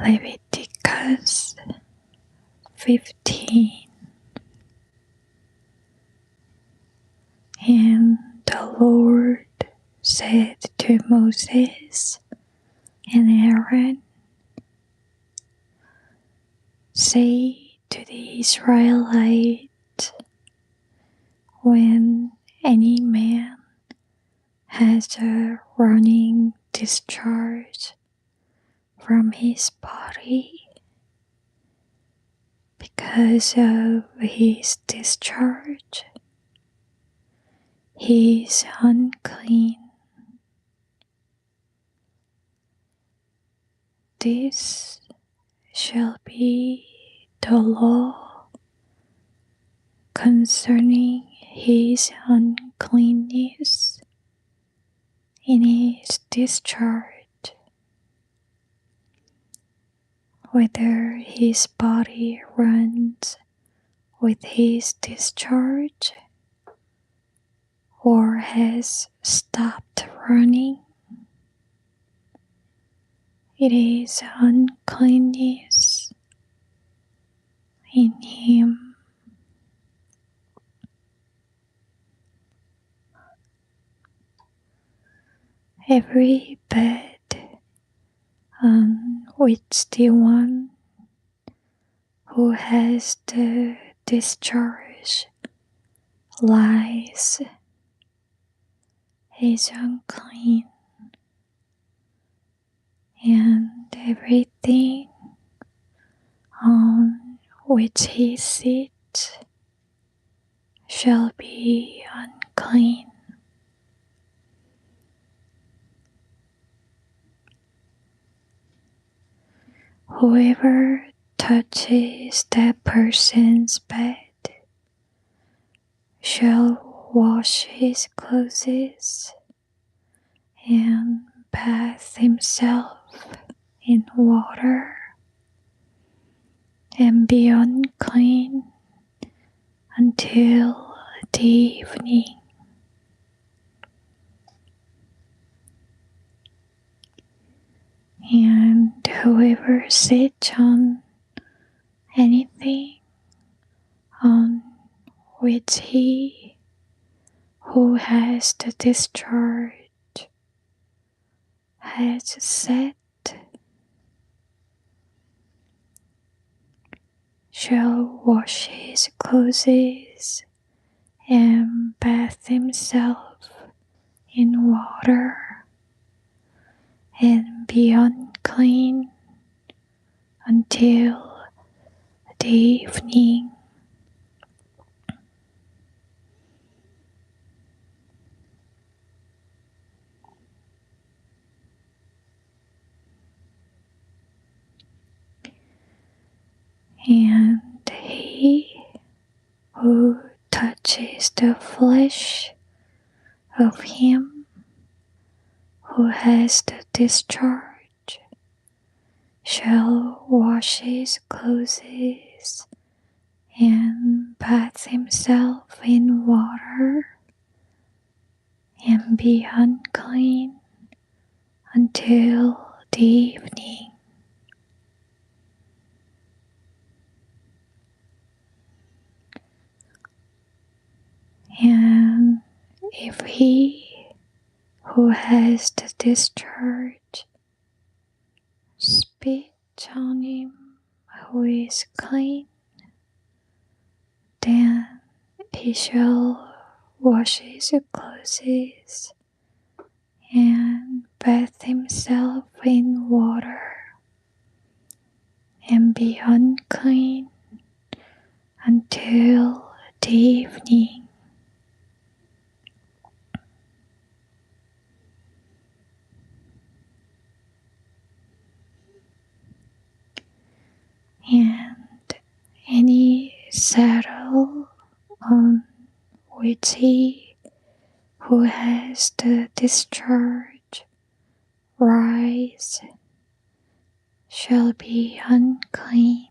Leviticus 15. And the Lord said to Moses and Aaron, "Say to the Israelites, when any man has a running discharge from his body, because of his discharge, he is unclean. This shall be the law concerning his uncleanness in his discharge, whether his body runs with his discharge or has stopped running. It is uncleanness in him. Every bed on which the one who has the discharge lies is unclean, and everything on which he sits shall be unclean. Whoever touches that person's bed shall wash his clothes and bath himself in water and be unclean until the evening. And whoever sits on anything on which he who has the discharge has sat shall wash his clothes and bath himself in water and be unclean until the evening. And he who touches the flesh of him who has the discharge shall wash his clothes and bath himself in water and be unclean until the evening. And if he who has the discharge spit on him who is clean, then he shall wash his clothes and bath himself in water and be unclean until the evening. And any saddle on which he who has the discharge rides shall be unclean.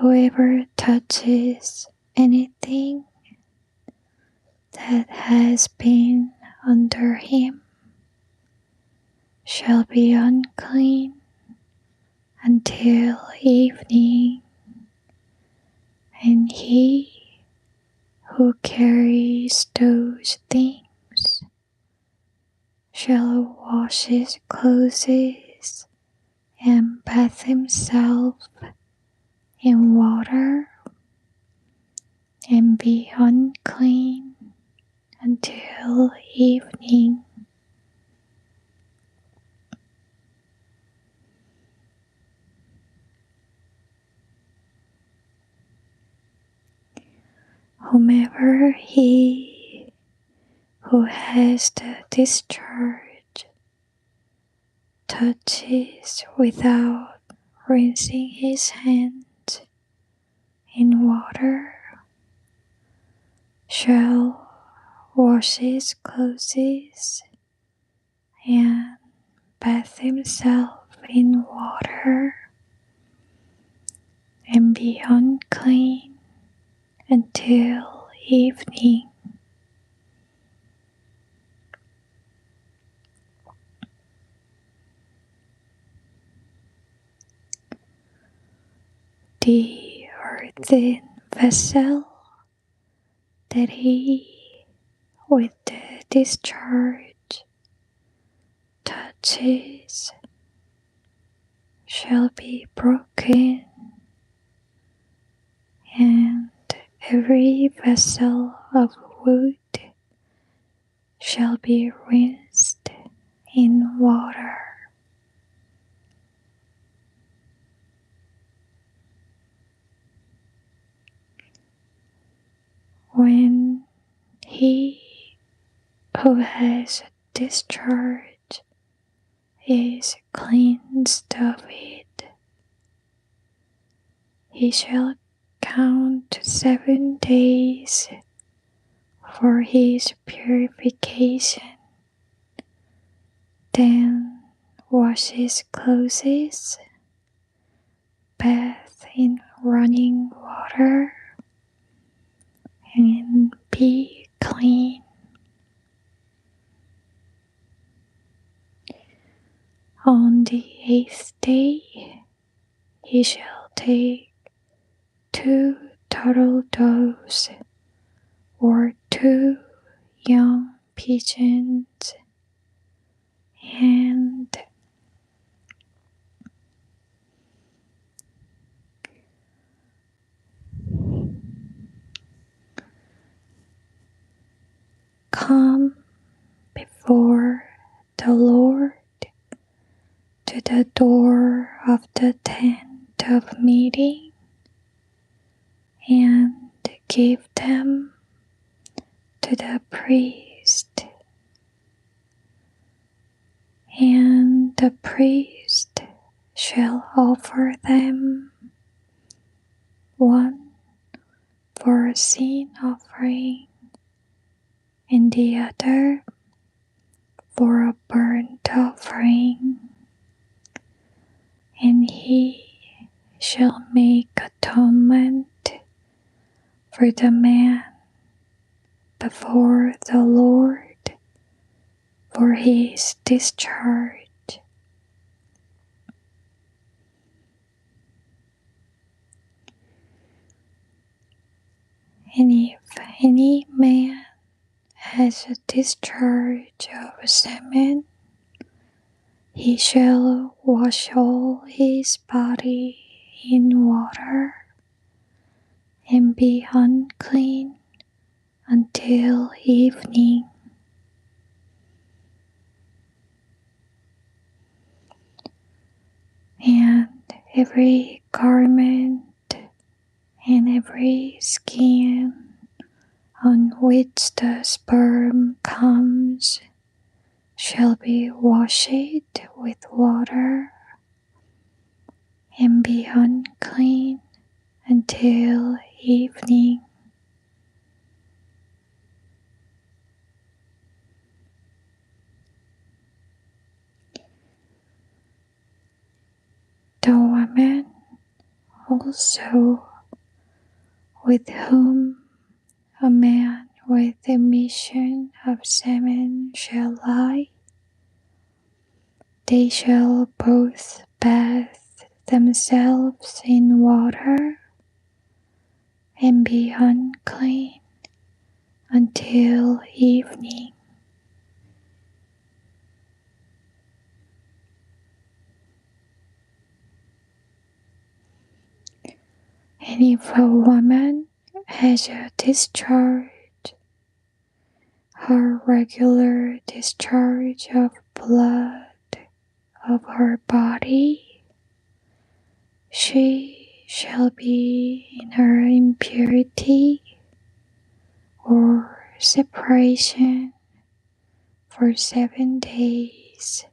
Whoever touches anything that has been under him shall be unclean until evening, and he who carries those things shall wash his clothes and bathe himself in water and be unclean until evening. Whomever he who has the discharge touches without rinsing his hands in water shall wash his clothes and bathe himself in water and be unclean until evening. The earthen vessel that he with the discharge touches shall be broken, and every vessel of wood shall be rinsed in water. When he who has discharge is cleansed of it, he shall count 7 days for his purification, then wash his clothes, bathe in running water, and be clean. On the 8th day he shall take 2 turtle doves or 2 young pigeons and come before the Lord to the door of the tent of meeting and give them to the priest. And the priest shall offer them, one for a sin offering and the other for a burnt offering, and he shall make atonement for the man before the Lord for his discharge. And if any man has a discharge of semen, he shall wash all his body in water and be unclean until evening. And every garment and every skin on which the sperm comes shall be washed with water and be unclean until evening. The woman also with whom a man with emission of semen shall lie they shall both bathe themselves in water and be unclean until evening. And if a woman has a discharge, her regular discharge of blood of her body, she shall be in her impurity or separation for 7 days,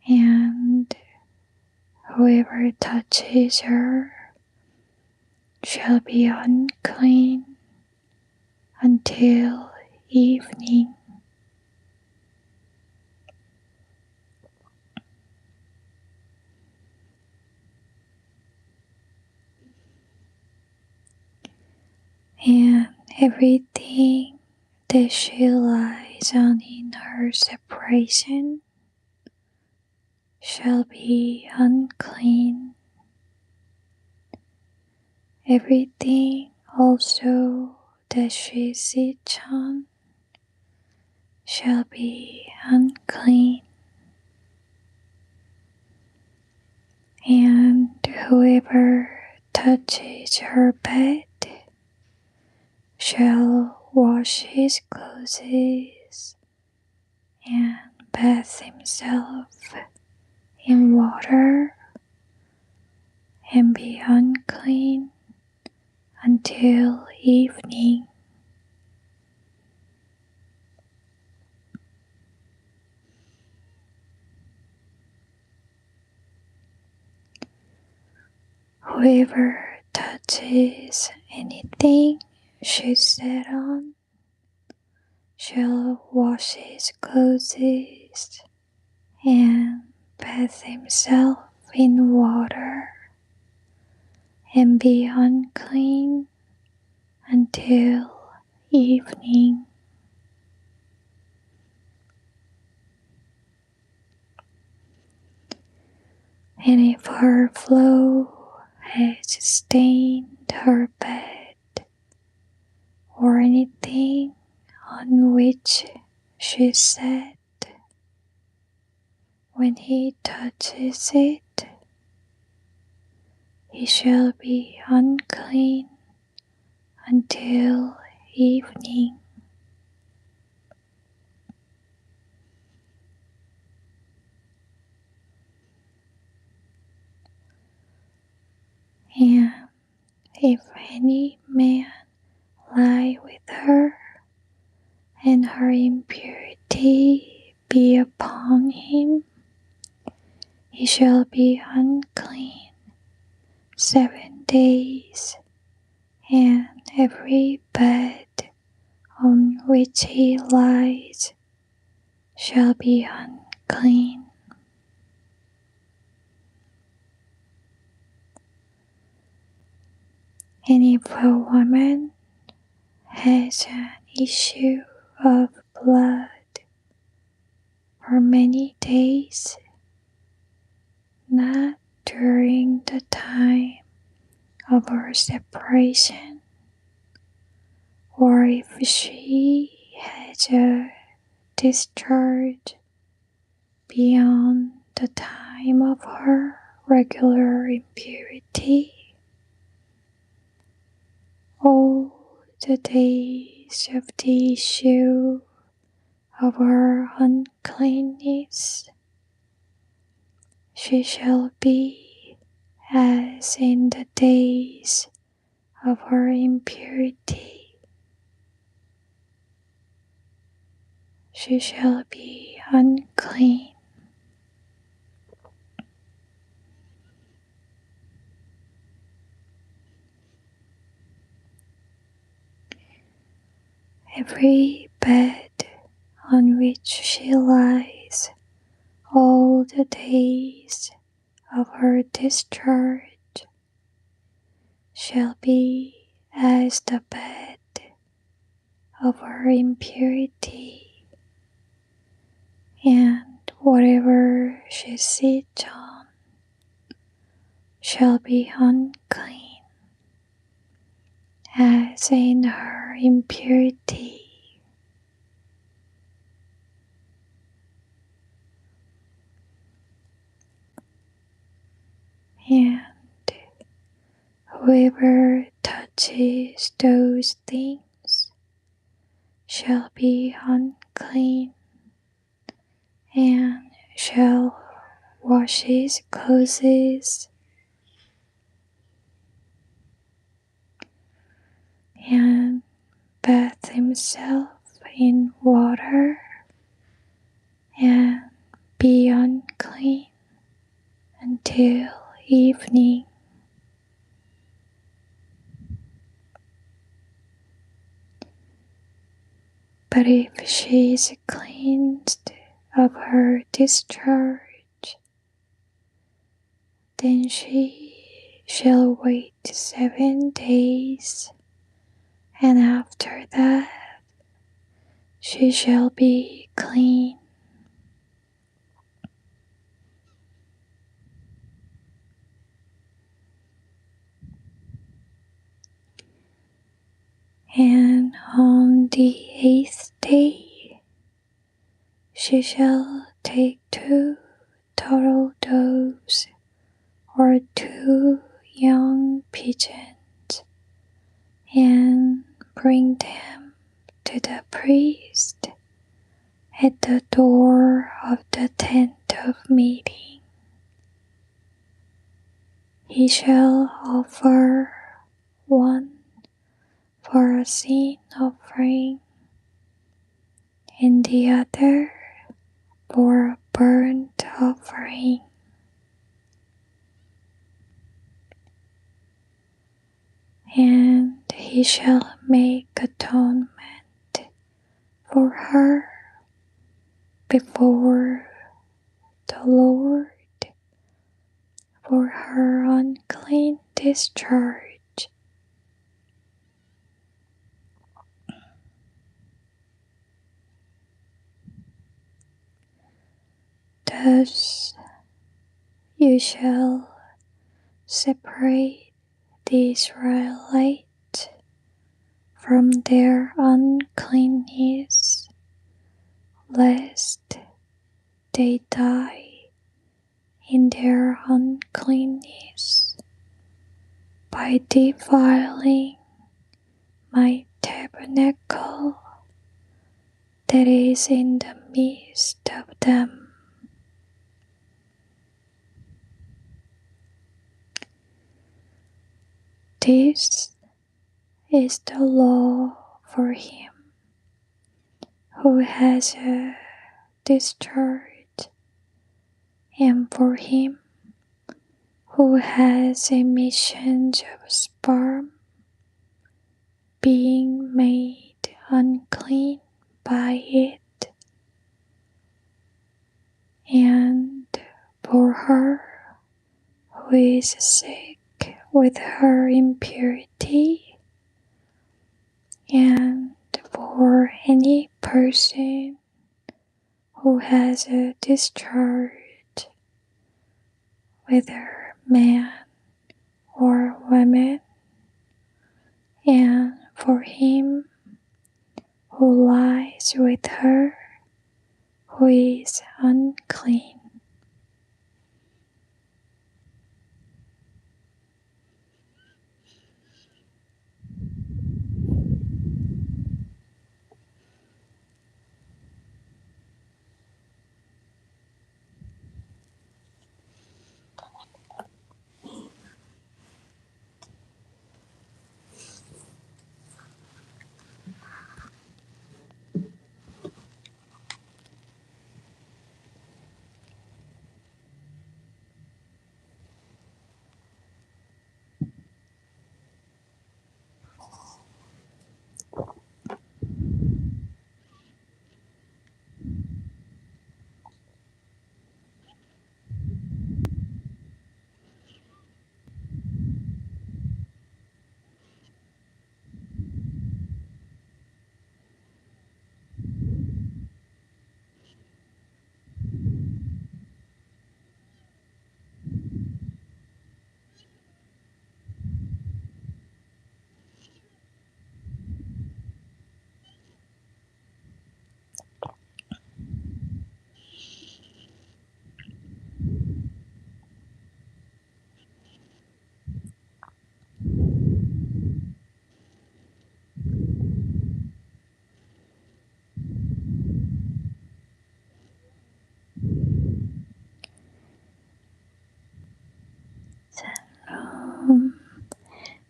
and whoever touches her shall be unclean until evening. And everything that she lies on in her separation shall be unclean. Everything also that she sits on shall be unclean. And whoever touches her bed shall wash his clothes and bathe himself in water and be unclean until evening. Whoever touches anything she sat on shall wash his clothes and bathe himself in water and be unclean until evening. And if her flow has stained her bed or anything on which she sat, when he touches it, he shall be unclean until evening. And if any man lie with her, and her impurity be upon him, he shall be unclean 7 days, and every bed on which he lies shall be unclean. And if a woman has an issue of blood for many days, not during the time of her separation, or if she has a discharge beyond the time of her regular impurity, all the days of the issue of her uncleanness, she shall be as in the days of her impurity. She shall be unclean. Every bed on which she lies all the days of her discharge shall be as the bed of her impurity, and whatever she sits on shall be unclean, as in her impurity. And whoever touches those things shall be unclean, and shall wash his clothes and bathe himself in water and be unclean until evening. But if she is cleansed of her discharge, then she shall wait 7 days, and after that she shall be clean. And on the 8th day she shall take 2 turtle doves or 2 young pigeons, and bring them to the priest at the door of the tent of meeting. He shall offer one for a sin offering, and the other for a burnt offering. And he shall make atonement for her before the Lord for her unclean discharge. Thus you shall separate the Israelites from their uncleanness, lest they die in their uncleanness by defiling my tabernacle that is in the midst of them. This is the law for him who has a discharge, and for him who has emissions of sperm, being made unclean by it, and for her who is sick with her impurity, and for any person who has a discharge, whether man or woman, and for him who lies with her who is unclean.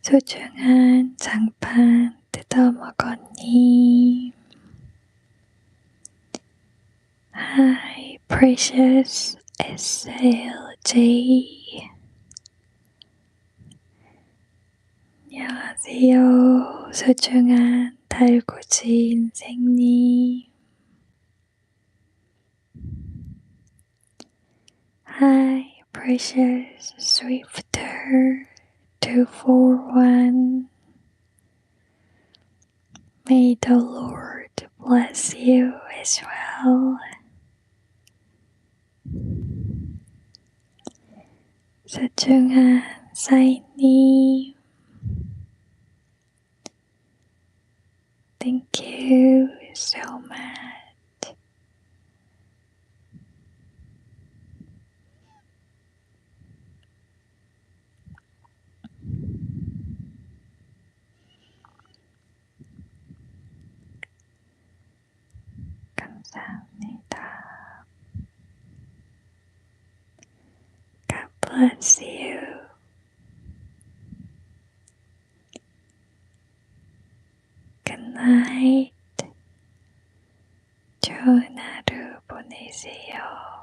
소중한 장판 뜯어먹었니? Hi, precious SLJ. 안녕하세요, 소중한 달구지 인생님. Hi, precious Swifter 241. May the Lord bless you as well. 소중한 사인님, thank you so much. 감사합니다. God bless you. Good night. 좋은 하루 보내세요.